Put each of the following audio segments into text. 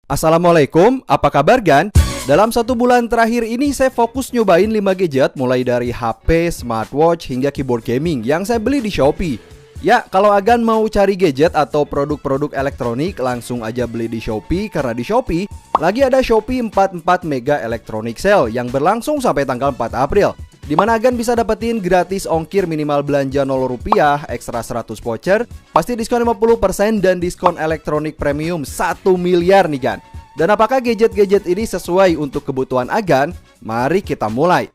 Assalamualaikum, apa kabar Gan? Dalam 1 bulan terakhir ini saya fokus nyobain 5 gadget mulai dari HP, smartwatch, hingga keyboard gaming yang saya beli di Shopee. Ya, kalau Agan mau cari gadget atau produk-produk elektronik langsung aja beli di Shopee karena di Shopee lagi ada Shopee 44 Mega Electronic Sale yang berlangsung sampai tanggal 4 April. Di mana Agan bisa dapetin gratis ongkir minimal belanja Rp0, ekstra 100 voucher, pasti diskon 50% dan diskon elektronik premium 1 miliar nih Gan. Dan apakah gadget-gadget ini sesuai untuk kebutuhan Agan? Mari kita mulai.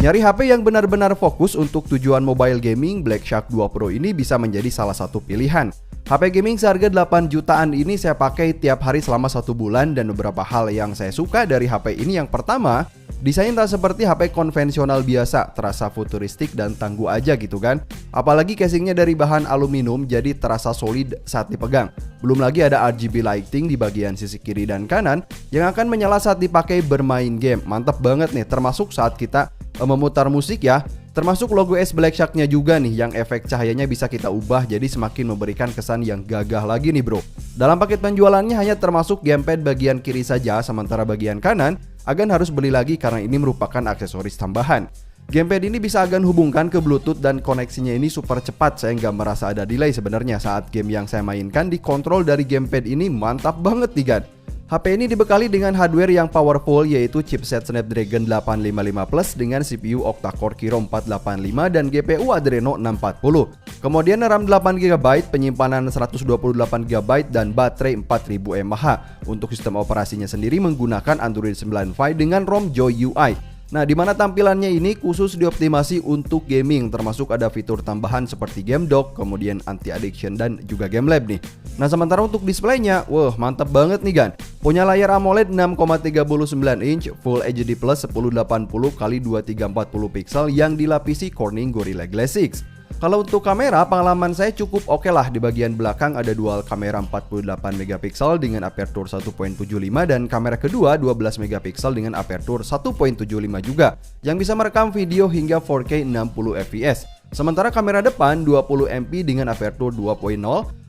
Nyari HP yang benar-benar fokus untuk tujuan mobile gaming, Black Shark 2 Pro ini bisa menjadi salah satu pilihan. HP gaming seharga 8 jutaan ini saya pakai tiap hari selama 1 bulan dan beberapa hal yang saya suka dari HP ini yang pertama, desain tak seperti HP konvensional biasa, terasa futuristik dan tangguh aja gitu kan. Apalagi casingnya dari bahan aluminium jadi terasa solid saat dipegang. Belum lagi ada RGB lighting di bagian sisi kiri dan kanan yang akan menyala saat dipakai bermain game. Mantap banget nih, termasuk saat kita memutar musik ya. Termasuk logo S Black Shark-nya juga nih yang efek cahayanya bisa kita ubah jadi semakin memberikan kesan yang gagah lagi nih bro. Dalam paket penjualannya hanya termasuk gamepad bagian kiri saja, sementara bagian kanan Agan harus beli lagi karena ini merupakan aksesoris tambahan. Gamepad ini bisa Agan hubungkan ke Bluetooth dan koneksinya ini super cepat, saya nggak merasa ada delay sebenarnya saat game yang saya mainkan dikontrol dari gamepad ini mantap banget nih Gan. HP ini dibekali dengan hardware yang powerful yaitu chipset Snapdragon 855 Plus dengan CPU octa-core Kirin 485 dan GPU Adreno 640. Kemudian RAM 8GB, penyimpanan 128GB dan baterai 4000 mAh. Untuk sistem operasinya sendiri menggunakan Android 9 Pie dengan ROM Joy UI. Nah, di mana tampilannya ini khusus dioptimasi untuk gaming, termasuk ada fitur tambahan seperti game dock, kemudian anti addiction dan juga game lab nih. Nah, sementara untuk displaynya, wah mantap banget nih Gan. Punya layar AMOLED 6,39 inch Full HD Plus 1080x2340 pixel yang dilapisi Corning Gorilla Glass 6. Kalau untuk kamera, pengalaman saya cukup oke lah. Di bagian belakang ada dual kamera 48 megapiksel dengan aperture 1.75 dan kamera kedua 12 megapiksel dengan aperture 1.75 juga yang bisa merekam video hingga 4K 60 fps. Sementara kamera depan 20 MP dengan aperture 2.0.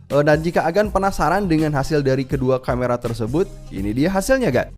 Dan jika Agan penasaran dengan hasil dari kedua kamera tersebut, ini dia hasilnya Gan.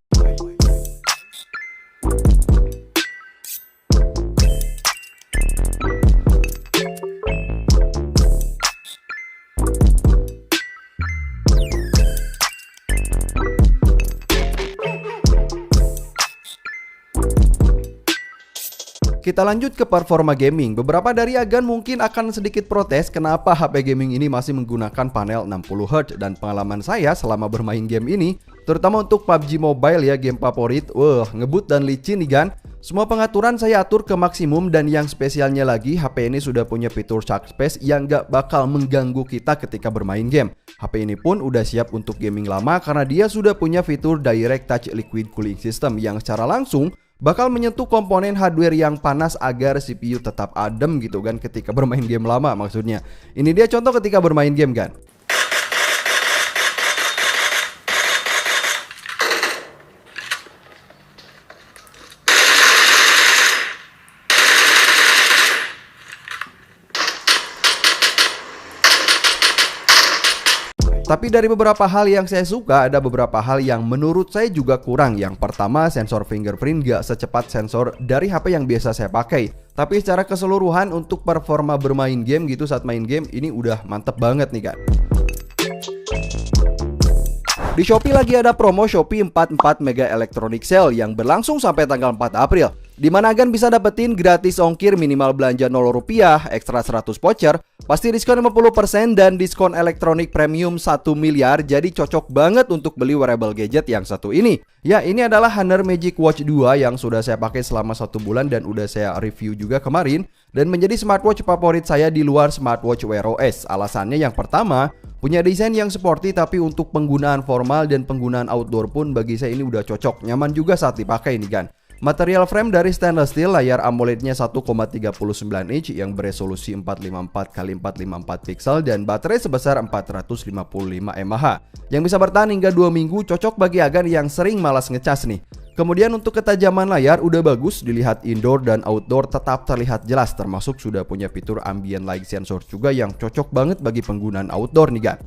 Kita lanjut ke performa gaming. Beberapa dari Agan mungkin akan sedikit protes kenapa HP gaming ini masih menggunakan panel 60Hz. Dan pengalaman saya selama bermain game ini, terutama untuk PUBG Mobile ya, game favorit, ngebut dan licin nih Gan. Semua pengaturan saya atur ke maksimum dan yang spesialnya lagi HP ini sudah punya fitur Shark Space yang gak bakal mengganggu kita ketika bermain game. HP ini pun udah siap untuk gaming lama karena dia sudah punya fitur Direct Touch Liquid Cooling System yang secara langsung bakal menyentuh komponen hardware yang panas agar CPU tetap adem gitu kan ketika bermain game lama maksudnya. Ini dia contoh ketika bermain game kan. Tapi dari beberapa hal yang saya suka, ada beberapa hal yang menurut saya juga kurang. Yang pertama, sensor fingerprint gak secepat sensor dari HP yang biasa saya pakai. Tapi secara keseluruhan untuk performa bermain game gitu saat main game, ini udah mantep banget nih Kak. Di Shopee lagi ada promo Shopee 44 Mega Electronic Sale yang berlangsung sampai tanggal 4 April. Di mana Agan bisa dapetin gratis ongkir minimal belanja Rp0, ekstra 100 voucher, pasti diskon 50% dan diskon elektronik premium 1 miliar. Jadi cocok banget untuk beli wearable gadget yang satu ini. Ya, ini adalah Honor Magic Watch 2 yang sudah saya pakai selama 1 bulan dan udah saya review juga kemarin. Dan menjadi smartwatch favorit saya di luar smartwatch Wear OS. Alasannya yang pertama, punya desain yang sporty tapi untuk penggunaan formal dan penggunaan outdoor pun bagi saya ini udah cocok. Nyaman juga saat dipakai nih Gan. Material frame dari stainless steel, layar AMOLED-nya 1,39 inch yang beresolusi 454x454 pixel dan baterai sebesar 455 mAh yang bisa bertahan hingga 2 minggu, cocok bagi Agan yang sering malas ngecas nih. Kemudian untuk ketajaman layar udah bagus, dilihat indoor dan outdoor tetap terlihat jelas, termasuk sudah punya fitur ambient light sensor juga yang cocok banget bagi penggunaan outdoor nih Gan.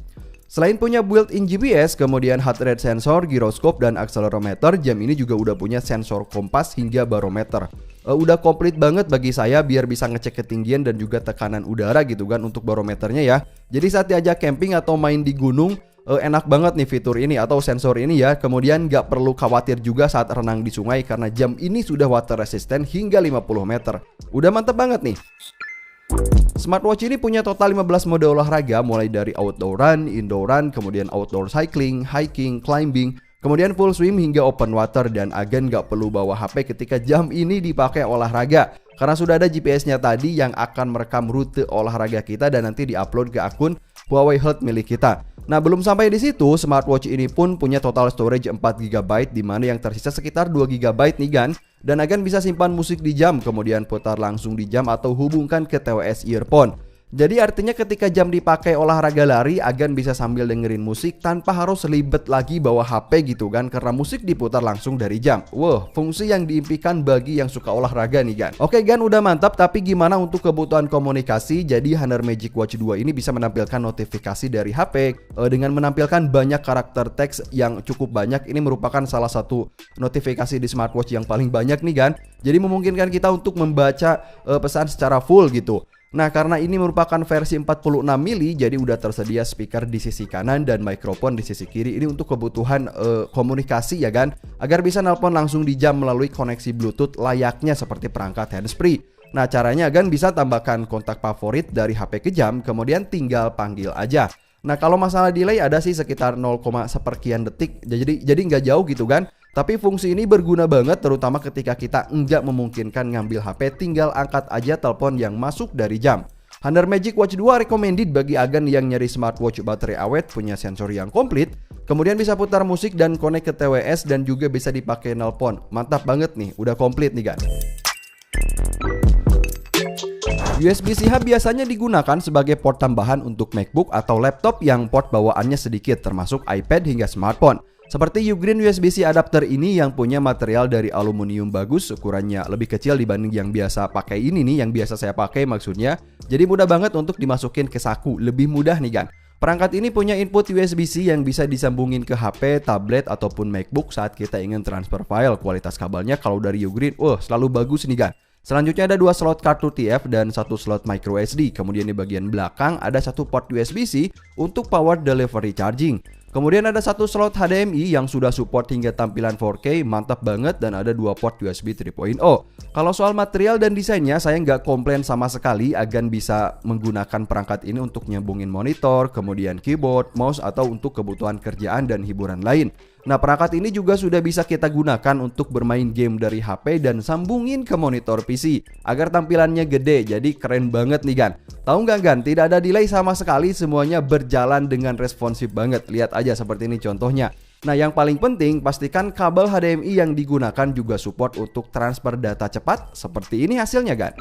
Selain punya built-in GPS, kemudian heart rate sensor, gyroscope, dan accelerometer, jam ini juga udah punya sensor kompas hingga barometer. Udah komplit banget bagi saya biar bisa ngecek ketinggian dan juga tekanan udara gitu kan untuk barometernya ya. Jadi saat diajak camping atau main di gunung, enak banget nih fitur ini atau sensor ini ya. Kemudian nggak perlu khawatir juga saat renang di sungai karena jam ini sudah water resistant hingga 50 meter. Udah mantep banget nih. Smartwatch ini punya total 15 mode olahraga mulai dari outdoor run, indoor run, kemudian outdoor cycling, hiking, climbing, kemudian full swim hingga open water, dan Agan nggak perlu bawa HP ketika jam ini dipakai olahraga karena sudah ada GPS-nya tadi yang akan merekam rute olahraga kita dan nanti diupload ke akun Huawei Health milik kita. Nah, belum sampai di situ, smartwatch ini pun punya total storage 4GB di mana yang tersisa sekitar 2GB nih kan. Dan Agan bisa simpan musik di jam, kemudian putar langsung di jam atau hubungkan ke TWS earphone. Jadi artinya ketika jam dipakai olahraga lari, Agan bisa sambil dengerin musik tanpa harus ribet lagi bawa HP gitu kan, karena musik diputar langsung dari jam. Wah, fungsi yang diimpikan bagi yang suka olahraga nih Gan. Oke Gan, udah mantap, tapi gimana untuk kebutuhan komunikasi? Jadi Honor Magic Watch 2 ini bisa menampilkan notifikasi dari HP dengan menampilkan banyak karakter teks yang cukup banyak. Ini merupakan salah satu notifikasi di smartwatch yang paling banyak nih Gan. Jadi memungkinkan kita untuk membaca pesan secara full gitu. Nah, karena ini merupakan versi 46 mili, jadi udah tersedia speaker di sisi kanan dan mikrofon di sisi kiri. Ini untuk kebutuhan komunikasi ya kan, agar bisa nelpon langsung di jam melalui koneksi Bluetooth layaknya seperti perangkat handsfree. Nah, caranya Agan bisa tambahkan kontak favorit dari HP ke jam, kemudian tinggal panggil aja. Nah, kalau masalah delay ada sih sekitar 0, seperkian detik, jadi nggak jauh gitu kan. Tapi fungsi ini berguna banget terutama ketika kita nggak memungkinkan ngambil HP, tinggal angkat aja telepon yang masuk dari jam. Honor Magic Watch 2 recommended bagi Agan yang nyari smartwatch baterai awet, punya sensor yang komplit, kemudian bisa putar musik dan connect ke TWS dan juga bisa dipakai nelpon. Mantap banget nih, udah komplit nih kan. USB-C hub biasanya digunakan sebagai port tambahan untuk MacBook atau laptop yang port bawaannya sedikit, termasuk iPad hingga smartphone. Seperti Ugreen USB-C adapter ini yang punya material dari aluminium bagus, ukurannya lebih kecil dibanding yang biasa pakai ini nih, yang biasa saya pakai maksudnya. Jadi mudah banget untuk dimasukin ke saku, lebih mudah nih kan. Perangkat ini punya input USB-C yang bisa disambungin ke HP, tablet, ataupun MacBook saat kita ingin transfer file. Kualitas kabelnya kalau dari Ugreen, selalu bagus nih kan. Selanjutnya ada 2 slot kartu TF dan 1 slot micro SD. Kemudian di bagian belakang ada 1 port USB-C untuk power delivery charging. Kemudian ada 1 slot HDMI yang sudah support hingga tampilan 4K, mantap banget, dan ada 2 port USB 3.0. Kalau soal material dan desainnya saya nggak komplain sama sekali. Agan bisa menggunakan perangkat ini untuk nyambungin monitor, kemudian keyboard, mouse, atau untuk kebutuhan kerjaan dan hiburan lain. Nah, perangkat ini juga sudah bisa kita gunakan untuk bermain game dari HP dan sambungin ke monitor PC agar tampilannya gede, jadi keren banget nih Gan. Tahu nggak Gan, tidak ada delay sama sekali, semuanya berjalan dengan responsif banget. Lihat aja seperti ini contohnya. Nah, yang paling penting pastikan kabel HDMI yang digunakan juga support untuk transfer data cepat. Seperti ini hasilnya Gan.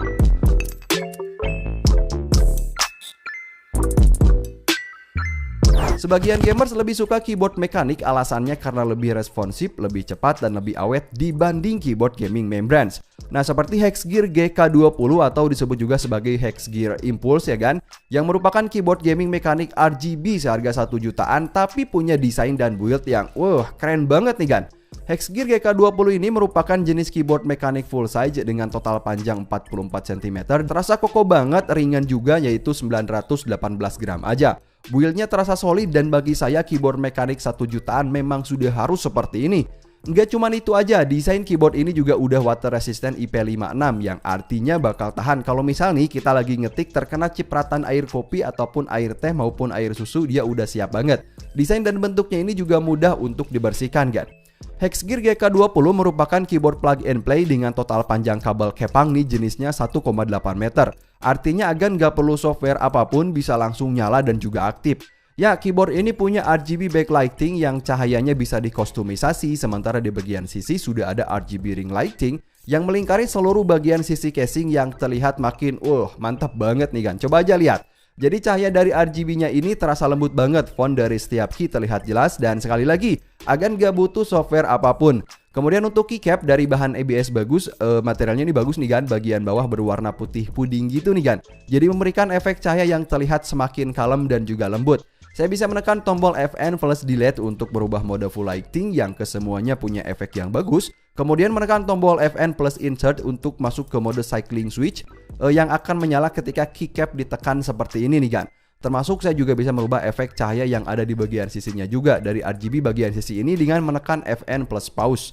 Sebagian gamers lebih suka keyboard mekanik, alasannya karena lebih responsif, lebih cepat, dan lebih awet dibanding keyboard gaming membranes. Nah, seperti Hexgear GK20 atau disebut juga sebagai Hexgear Impulse ya kan, yang merupakan keyboard gaming mekanik RGB seharga 1 jutaan tapi punya desain dan build yang keren banget nih kan. Hexgear GK20 ini merupakan jenis keyboard mekanik full size dengan total panjang 44 cm, terasa kokoh banget, ringan juga, yaitu 918 gram aja. Build-nya terasa solid dan bagi saya keyboard mekanik 1 jutaan memang sudah harus seperti ini. Nggak cuma itu aja, desain keyboard ini juga udah water resistant IP56 yang artinya bakal tahan kalau misal nih kita lagi ngetik terkena cipratan air kopi ataupun air teh maupun air susu, dia udah siap banget. Desain dan bentuknya ini juga mudah untuk dibersihkan kan. Hexgear GK20 merupakan keyboard plug and play dengan total panjang kabel kepang nih jenisnya 1,8 meter. Artinya Agan nggak perlu software apapun, bisa langsung nyala dan juga aktif. Ya, keyboard ini punya RGB backlighting yang cahayanya bisa dikostumisasi, sementara di bagian sisi sudah ada RGB ring lighting yang melingkari seluruh bagian sisi casing yang terlihat makin mantap banget nih kan. Coba aja lihat. Jadi cahaya dari RGB-nya ini terasa lembut banget, font dari setiap key terlihat jelas, dan sekali lagi, Agan gak butuh software apapun. Kemudian untuk keycap dari bahan ABS bagus, materialnya ini bagus nih kan, bagian bawah berwarna putih puding gitu nih kan. Jadi memberikan efek cahaya yang terlihat semakin kalem dan juga lembut. Saya bisa menekan tombol Fn plus delete untuk berubah mode full lighting yang kesemuanya punya efek yang bagus. Kemudian menekan tombol Fn plus insert untuk masuk ke mode cycling switch yang akan menyala ketika keycap ditekan seperti ini nih kan. Termasuk saya juga bisa merubah efek cahaya yang ada di bagian sisinya juga dari RGB bagian sisi ini dengan menekan Fn plus pause.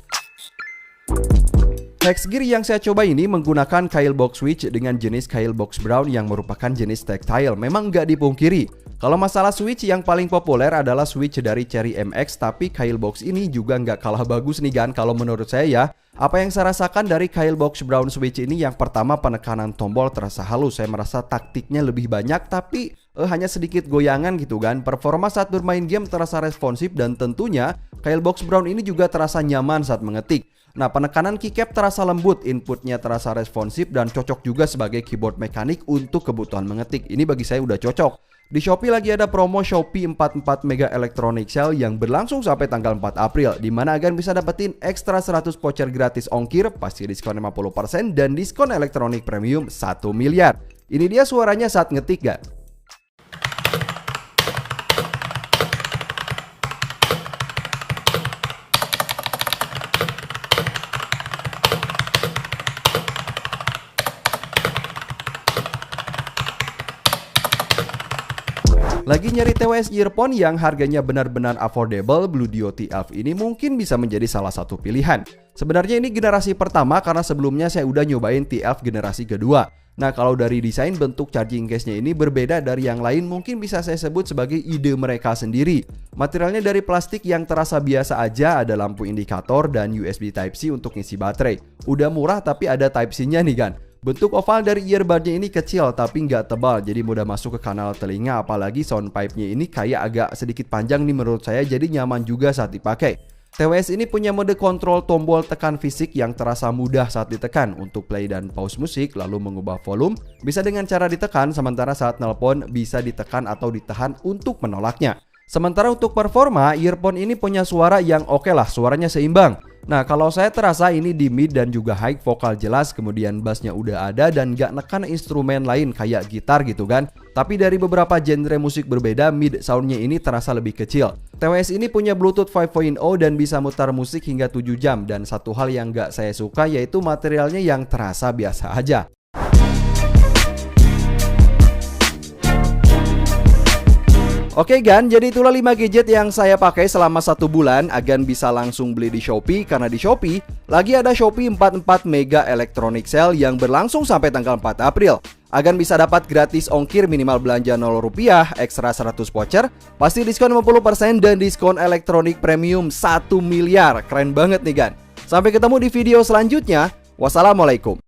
Hex gear yang saya coba ini menggunakan coil box switch dengan jenis coil box brown yang merupakan jenis tactile. Memang nggak dipungkiri, kalau masalah switch yang paling populer adalah switch dari Cherry MX, tapi coil box ini juga nggak kalah bagus nih kan kalau menurut saya ya. Apa yang saya rasakan dari coil box brown switch ini, yang pertama penekanan tombol terasa halus. Saya merasa taktiknya lebih banyak tapi hanya sedikit goyangan gitu kan. Performa saat bermain game terasa responsif dan tentunya coil box brown ini juga terasa nyaman saat mengetik. Nah, penekanan keycap terasa lembut, inputnya terasa responsif dan cocok juga sebagai keyboard mekanik untuk kebutuhan mengetik. Ini bagi saya udah cocok. Di Shopee lagi ada promo Shopee 44 Mega Electronic Sale yang berlangsung sampai tanggal 4 April, di mana agan bisa dapetin ekstra 100 voucher gratis ongkir, pasti diskon 50% dan diskon elektronik premium 1 miliar. Ini dia suaranya saat ngetik gak? Lagi nyari TWS earphone yang harganya benar-benar affordable, Bluedio TF ini mungkin bisa menjadi salah satu pilihan. Sebenarnya ini generasi pertama karena sebelumnya saya udah nyobain TF generasi kedua. Nah, kalau dari desain bentuk charging case-nya ini berbeda dari yang lain, mungkin bisa saya sebut sebagai ide mereka sendiri. Materialnya dari plastik yang terasa biasa aja, ada lampu indikator dan USB Type-C untuk ngisi baterai. Udah murah tapi ada Type-C-nya nih kan. Bentuk oval dari earbudnya ini kecil tapi nggak tebal, jadi mudah masuk ke kanal telinga, apalagi sound pipe-nya ini kayak agak sedikit panjang nih menurut saya, jadi nyaman juga saat dipakai. TWS ini punya mode kontrol tombol tekan fisik yang terasa mudah saat ditekan. Untuk play dan pause musik lalu mengubah volume bisa dengan cara ditekan, sementara saat nelpon bisa ditekan atau ditahan untuk menolaknya. Sementara untuk performa, earphone ini punya suara yang oke lah, suaranya seimbang. Nah, kalau saya terasa ini di mid dan juga high, vokal jelas, kemudian bassnya udah ada dan gak nekan instrumen lain kayak gitar gitu kan. Tapi dari beberapa genre musik berbeda, mid soundnya ini terasa lebih kecil. TWS ini punya Bluetooth 5.0 dan bisa mutar musik hingga 7 jam. Dan satu hal yang gak saya suka yaitu materialnya yang terasa biasa aja. Oke Gan, jadi itulah 5 gadget yang saya pakai selama 1 bulan. Agan bisa langsung beli di Shopee karena di Shopee lagi ada Shopee 44 Mega Electronic Sale yang berlangsung sampai tanggal 4 April. Agan bisa dapat gratis ongkir minimal belanja Rp0, ekstra 100 voucher, pasti diskon 50% dan diskon elektronik premium 1 miliar. Keren banget nih Gan. Sampai ketemu di video selanjutnya. Wassalamualaikum.